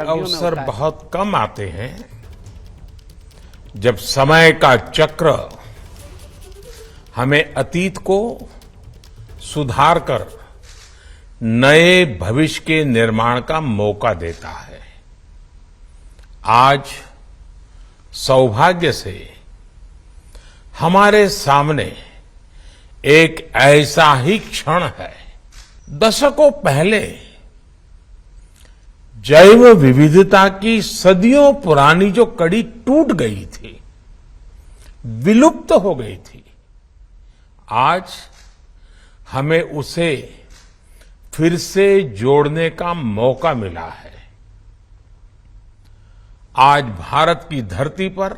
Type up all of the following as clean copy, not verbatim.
अवसर बहुत कम आते हैं जब समय का चक्र हमें अतीत को सुधार कर नए भविष्य के निर्माण का मौका देता है। आज सौभाग्य से हमारे सामने एक ऐसा ही क्षण है। दशकों पहले जैव विविधता की सदियों पुरानी जो कड़ी टूट गई थी, विलुप्त हो गई थी, आज हमें उसे फिर से जोड़ने का मौका मिला है। आज भारत की धरती पर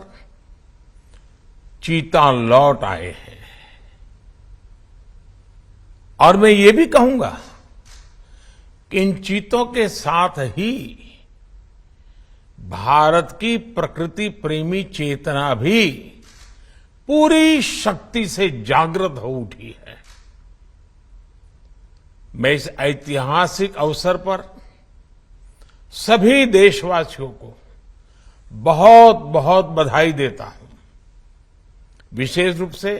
चीता लौट आए हैं और मैं ये भी कहूंगा कि इन चीतों के साथ ही भारत की प्रकृति प्रेमी चेतना भी पूरी शक्ति से जागृत हो उठी है। मैं इस ऐतिहासिक अवसर पर सभी देशवासियों को बहुत बहुत बधाई देता हूं। विशेष रूप से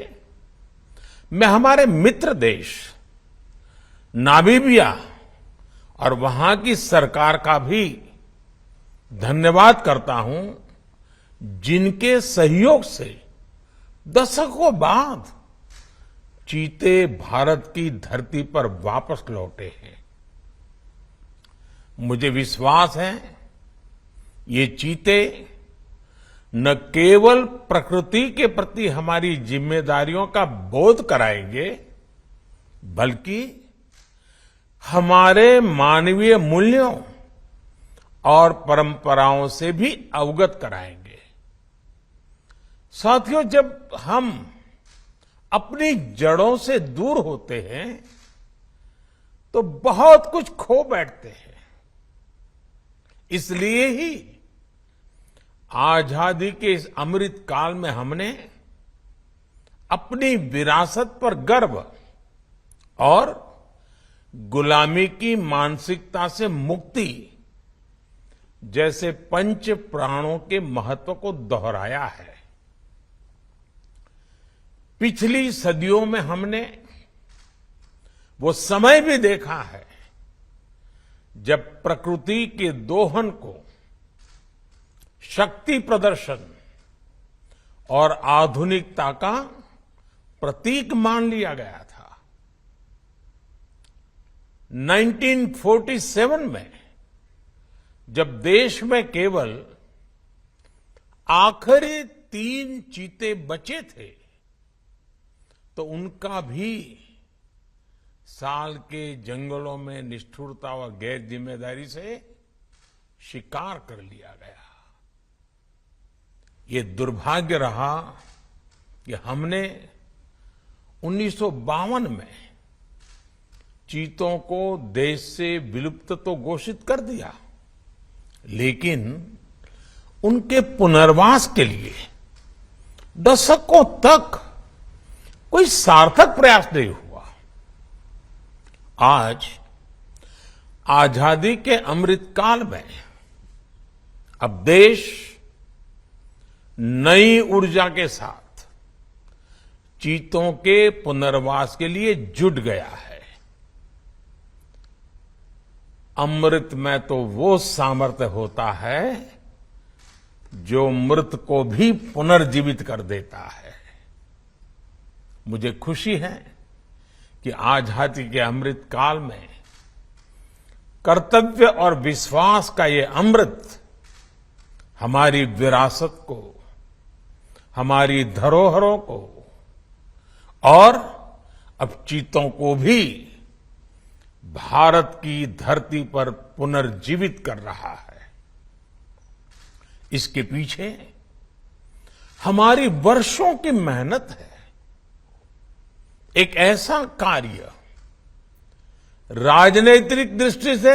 मैं हमारे मित्र देश नामीबिया और वहां की सरकार का भी धन्यवाद करता हूं, जिनके सहयोग से दशकों बाद चीते भारत की धरती पर वापस लौटे हैं। मुझे विश्वास है ये चीते न केवल प्रकृति के प्रति हमारी जिम्मेदारियों का बोध कराएंगे, बल्कि हमारे मानवीय मूल्यों और परंपराओं से भी अवगत कराएंगे। साथियों, जब हम अपनी जड़ों से दूर होते हैं तो बहुत कुछ खो बैठते हैं। इसलिए ही आजादी के इस अमृत काल में हमने अपनी विरासत पर गर्व और गुलामी की मानसिकता से मुक्ति जैसे पंच प्राणों के महत्व को दोहराया है। पिछली सदियों में हमने वो समय भी देखा है जब प्रकृति के दोहन को शक्ति प्रदर्शन और आधुनिकता का प्रतीक मान लिया गया था। 1947 में जब देश में केवल आखिरी 3 चीते बचे थे तो उनका भी साल के जंगलों में निष्ठुरता व गैर जिम्मेदारी से शिकार कर लिया गया। ये दुर्भाग्य रहा कि हमने 1952 में चीतों को देश से विलुप्त तो घोषित कर दिया, लेकिन उनके पुनर्वास के लिए दशकों तक कोई सार्थक प्रयास नहीं हुआ। आज आजादी के अमृत काल में अब देश नई ऊर्जा के साथ चीतों के पुनर्वास के लिए जुट गया है। अमृत में तो वो सामर्थ्य होता है जो मृत को भी पुनर्जीवित कर देता है। मुझे खुशी है कि आजादी के अमृत काल में कर्तव्य और विश्वास का ये अमृत हमारी विरासत को, हमारी धरोहरों को और अब चीतों को भी भारत की धरती पर पुनर्जीवित कर रहा है। इसके पीछे हमारी वर्षों की मेहनत है। एक ऐसा कार्य राजनीतिक दृष्टि से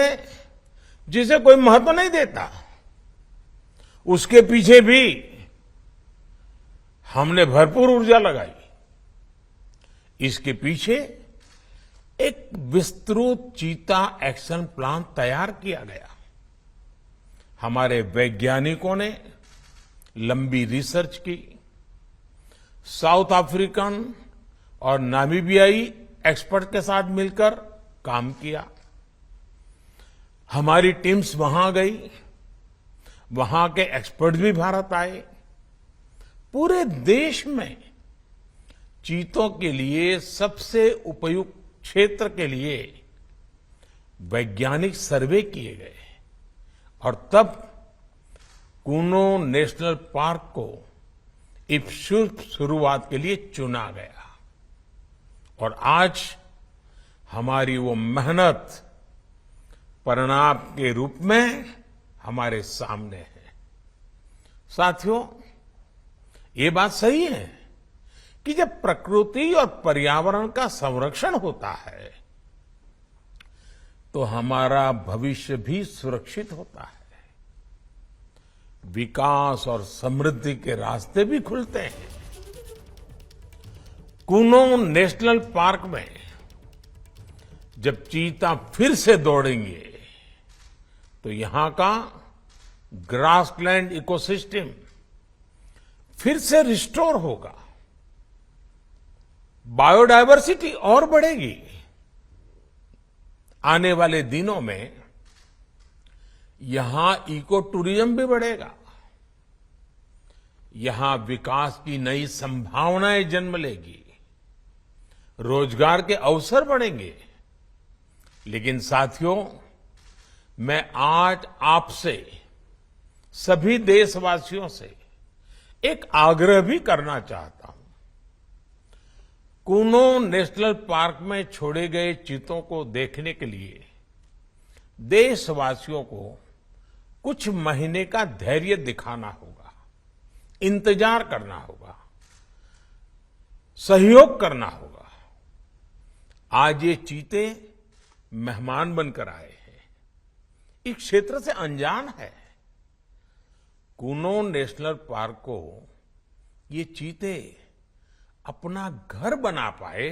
जिसे कोई महत्व नहीं देता, उसके पीछे भी हमने भरपूर ऊर्जा लगाई। इसके पीछे एक विस्तृत चीता एक्शन प्लान तैयार किया गया। हमारे वैज्ञानिकों ने लंबी रिसर्च की, साउथ अफ्रीकन और नामीबियाई एक्सपर्ट के साथ मिलकर काम किया। हमारी टीम्स वहां गई, वहां के एक्सपर्ट भी भारत आए। पूरे देश में चीतों के लिए सबसे उपयुक्त क्षेत्र के लिए वैज्ञानिक सर्वे किए गए और तब कूनो नेशनल पार्क को इस शुभ शुरुआत के लिए चुना गया। और आज हमारी वो मेहनत परिणाम के रूप में हमारे सामने है। साथियों, ये बात सही है कि जब प्रकृति और पर्यावरण का संरक्षण होता है तो हमारा भविष्य भी सुरक्षित होता है, विकास और समृद्धि के रास्ते भी खुलते हैं। कूनो नेशनल पार्क में जब चीता फिर से दौड़ेंगे तो यहां का ग्रासलैंड इकोसिस्टम फिर से रिस्टोर होगा, बायोडायवर्सिटी और बढ़ेगी। आने वाले दिनों में यहां इको टूरिज्म भी बढ़ेगा, यहां विकास की नई संभावनाएं जन्म लेगी, रोजगार के अवसर बढ़ेंगे। लेकिन साथियों, मैं आज आपसे सभी देशवासियों से एक आग्रह भी करना चाहता हूं। कूनो नेशनल पार्क में छोड़े गए चीतों को देखने के लिए देशवासियों को कुछ महीने का धैर्य दिखाना होगा, इंतजार करना होगा, सहयोग करना होगा। आज ये चीते मेहमान बनकर आए हैं, इस क्षेत्र से अनजान है। कूनो नेशनल पार्क को ये चीते अपना घर बना पाए,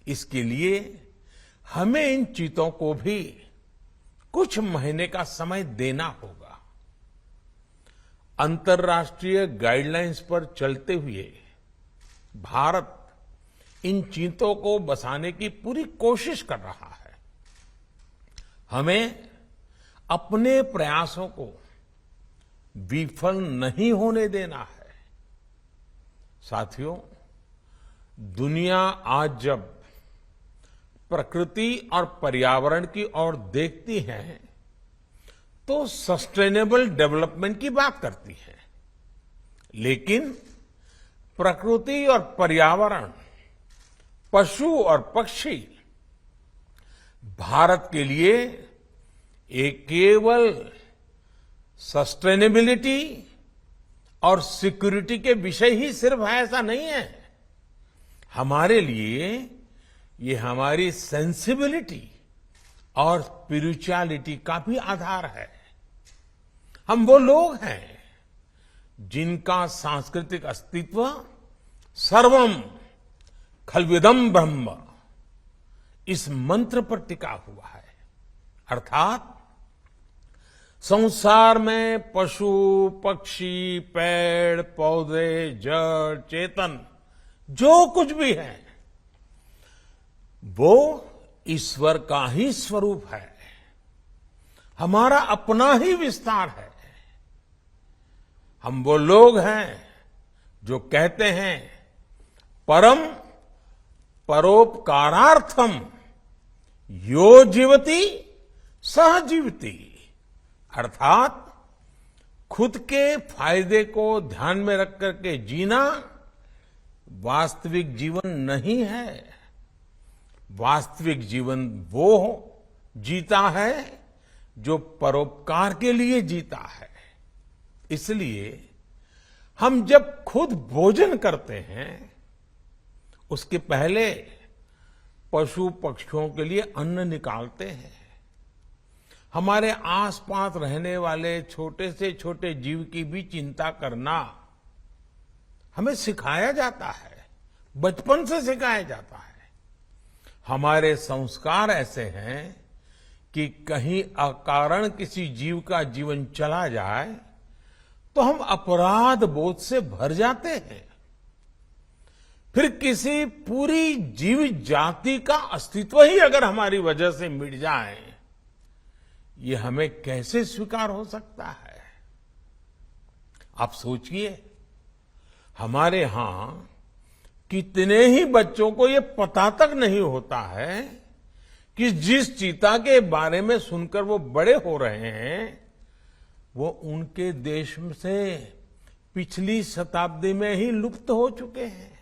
इसके लिए हमें इन चीतों को भी कुछ महीने का समय देना होगा। अंतर्राष्ट्रीय गाइडलाइंस पर चलते हुए भारत इन चीतों को बसाने की पूरी कोशिश कर रहा है। हमें अपने प्रयासों को विफल नहीं होने देना है। साथियों, दुनिया आज जब प्रकृति और पर्यावरण की ओर देखती है तो सस्टेनेबल डेवलपमेंट की बात करती है, लेकिन प्रकृति और पर्यावरण, पशु और पक्षी भारत के लिए एक केवल सस्टेनेबिलिटी और सिक्योरिटी के विषय ही सिर्फ है ऐसा नहीं है। हमारे लिए ये हमारी सेंसिबिलिटी और स्पिरिचुअलिटी का भी आधार है। हम वो लोग हैं जिनका सांस्कृतिक अस्तित्व सर्वम खल्विदम ब्रह्म इस मंत्र पर टिका हुआ है। अर्थात संसार में पशु, पक्षी, पेड़, पौधे, जड़, चेतन जो कुछ भी है वो ईश्वर का ही स्वरूप है, हमारा अपना ही विस्तार है। हम वो लोग हैं जो कहते हैं परम परोपकारार्थम यो जीवति सह जीवति, अर्थात खुद के फायदे को ध्यान में रख करके जीना वास्तविक जीवन नहीं है। वास्तविक जीवन वो जीता है जो परोपकार के लिए जीता है। इसलिए हम जब खुद भोजन करते हैं उसके पहले पशु पक्षियों के लिए अन्न निकालते हैं। हमारे आसपास रहने वाले छोटे से छोटे जीव की भी चिंता करना हमें सिखाया जाता है, बचपन से सिखाया जाता है। हमारे संस्कार ऐसे हैं कि कहीं अकारण किसी जीव का जीवन चला जाए तो हम अपराध बोध से भर जाते हैं। फिर किसी पूरी जीव जाति का अस्तित्व ही अगर हमारी वजह से मिट जाए, ये हमें कैसे स्वीकार हो सकता है? आप सोचिए, हमारे यहां कितने ही बच्चों को ये पता तक नहीं होता है कि जिस चीता के बारे में सुनकर वो बड़े हो रहे हैं, वो उनके देश से पिछली शताब्दी में ही लुप्त हो चुके हैं।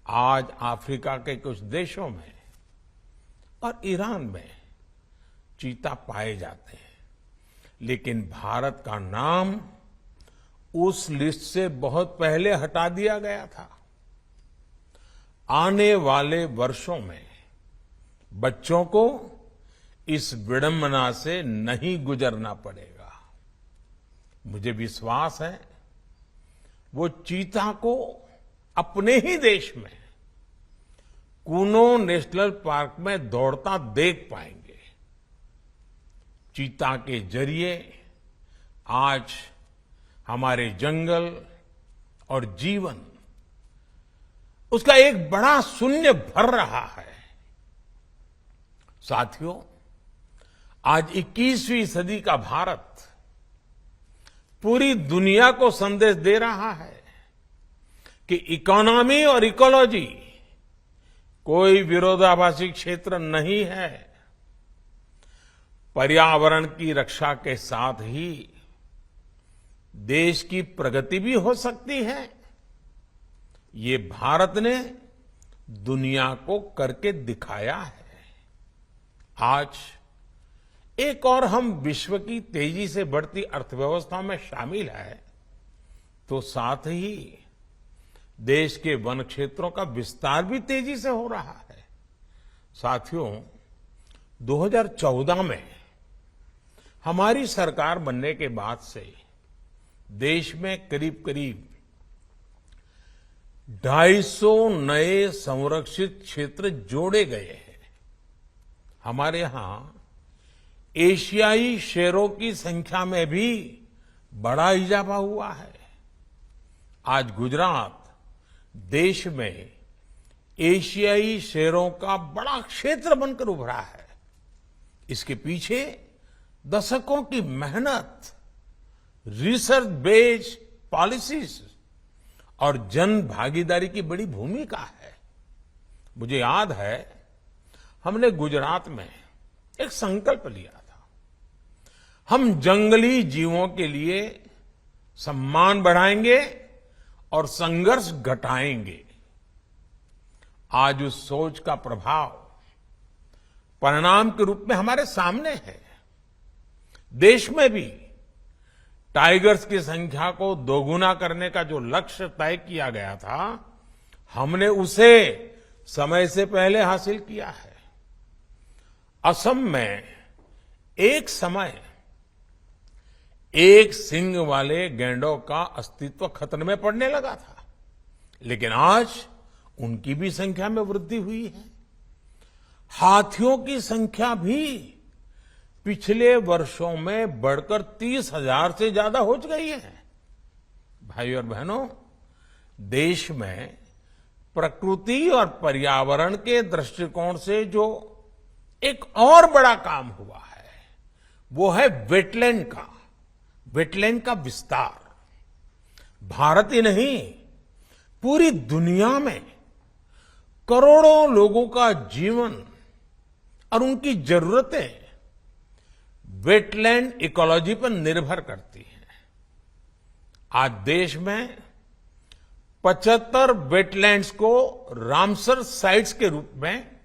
आज अफ्रीका के कुछ देशों में और ईरान में चीता पाए जाते हैं, लेकिन भारत का नाम उस लिस्ट से बहुत पहले हटा दिया गया था। आने वाले वर्षों में बच्चों को इस विडंबना से नहीं गुजरना पड़ेगा। मुझे विश्वास है वो चीता को अपने ही देश में कूनो नेशनल पार्क में दौड़ता देख पाएंगे। चीता के जरिए आज हमारे जंगल और जीवन, उसका एक बड़ा शून्य भर रहा है। साथियों, आज 21वीं सदी का भारत पूरी दुनिया को संदेश दे रहा है कि इकोनॉमी और इकोलॉजी कोई विरोधाभासी क्षेत्र नहीं है। पर्यावरण की रक्षा के साथ ही देश की प्रगति भी हो सकती है। ये भारत ने दुनिया को करके दिखाया है। आज एक और हम विश्व की तेजी से बढ़ती अर्थव्यवस्था में शामिल है, तो साथ ही देश के वन क्षेत्रों का विस्तार भी तेजी से हो रहा है। साथियों, 2014 में हमारी सरकार बनने के बाद से देश में करीब करीब 250 नए संरक्षित क्षेत्र जोड़े गए हैं। हमारे यहां एशियाई शेरों की संख्या में भी बड़ा इजाफा हुआ है। आज गुजरात देश में एशियाई शेरों का बड़ा क्षेत्र बनकर उभरा है। इसके पीछे दशकों की मेहनत, रिसर्च बेस्ड पॉलिसीज और जन भागीदारी की बड़ी भूमिका है। मुझे याद है, हमने गुजरात में एक संकल्प लिया था, हम जंगली जीवों के लिए सम्मान बढ़ाएंगे और संघर्ष घटाएंगे। आज उस सोच का प्रभाव परिणाम के रूप में हमारे सामने है। देश में भी टाइगर्स की संख्या को दोगुना करने का जो लक्ष्य तय किया गया था, हमने उसे समय से पहले हासिल किया है। असम में एक समय एक सींग वाले गैंडों का अस्तित्व खतरे में पड़ने लगा था, लेकिन आज उनकी भी संख्या में वृद्धि हुई है। हाथियों की संख्या भी पिछले वर्षों में बढ़कर 30,000 से ज्यादा हो गई है। भाई और बहनों, देश में प्रकृति और पर्यावरण के दृष्टिकोण से जो एक और बड़ा काम हुआ है, वो है वेटलैंड का विस्तार। भारत ही नहीं, पूरी दुनिया में करोड़ों लोगों का जीवन और उनकी जरूरतें वेटलैंड इकोलॉजी पर निर्भर करती हैं। आज देश में 75 वेटलैंड्स को रामसर साइट्स के रूप में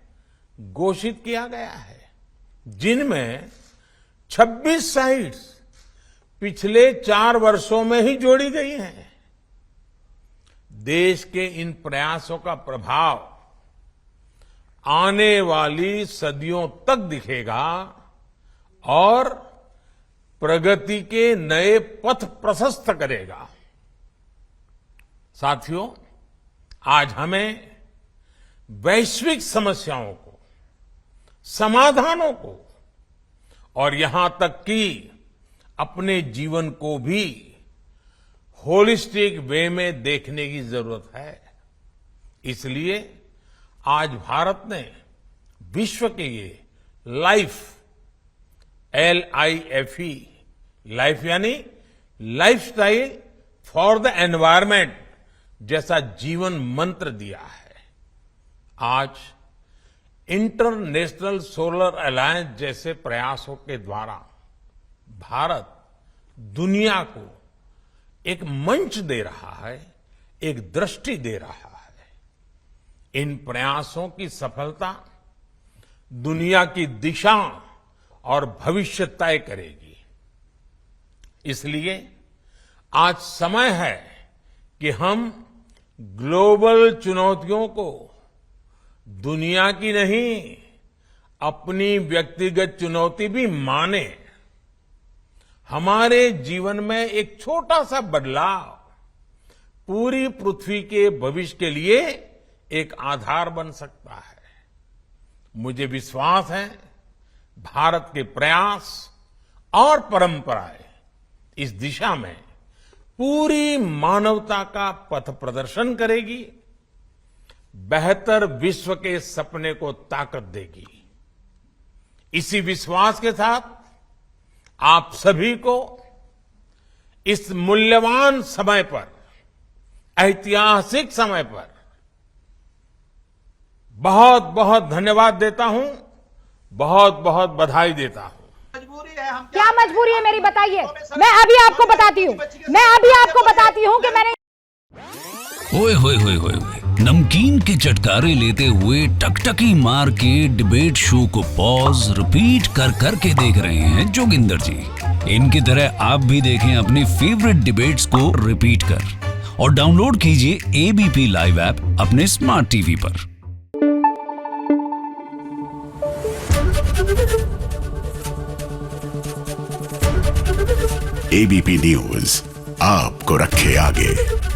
घोषित किया गया है, जिनमें 26 साइट्स पिछले 4 वर्षों में ही जोड़ी गई हैं। देश के इन प्रयासों का प्रभाव आने वाली सदियों तक दिखेगा और प्रगति के नए पथ प्रशस्त करेगा। साथियों, आज हमें वैश्विक समस्याओं को, समाधानों को और यहां तक कि अपने जीवन को भी होलिस्टिक वे में देखने की जरूरत है। इसलिए आज भारत ने विश्व के ये लाइफ, LIFE, लाइफ यानी लाइफस्टाइल फॉर द एनवायरमेंट जैसा जीवन मंत्र दिया है। आज इंटरनेशनल सोलर अलायंस जैसे प्रयासों के द्वारा भारत दुनिया को एक मंच दे रहा है, एक दृष्टि दे रहा है। इन प्रयासों की सफलता दुनिया की दिशा और भविष्य तय करेगी। इसलिए आज समय है कि हम ग्लोबल चुनौतियों को दुनिया की नहीं, अपनी व्यक्तिगत चुनौती भी माने। हमारे जीवन में एक छोटा सा बदलाव पूरी पृथ्वी के भविष्य के लिए एक आधार बन सकता है। मुझे विश्वास है भारत के प्रयास और परंपराएं इस दिशा में पूरी मानवता का पथ प्रदर्शन करेगी, बेहतर विश्व के सपने को ताकत देगी। इसी विश्वास के साथ आप सभी को इस मूल्यवान समय पर, ऐतिहासिक समय पर बहुत बहुत धन्यवाद देता हूं, बहुत बहुत बधाई देता हूं। क्या मजबूरी है मेरी, बताइए। मैं अभी आपको बताती हूं कि मैंने ओए होए होए होए नमकीन के चटकारे लेते हुए टकटकी मार के डिबेट शो को पॉज रिपीट कर करके देख रहे हैं जोगिंदर जी। इनकी तरह आप भी देखें अपनी फेवरेट डिबेट्स को रिपीट कर और डाउनलोड कीजिए ABP लाइव ऐप अपने स्मार्ट टीवी पर। ABP न्यूज आपको रखे आगे।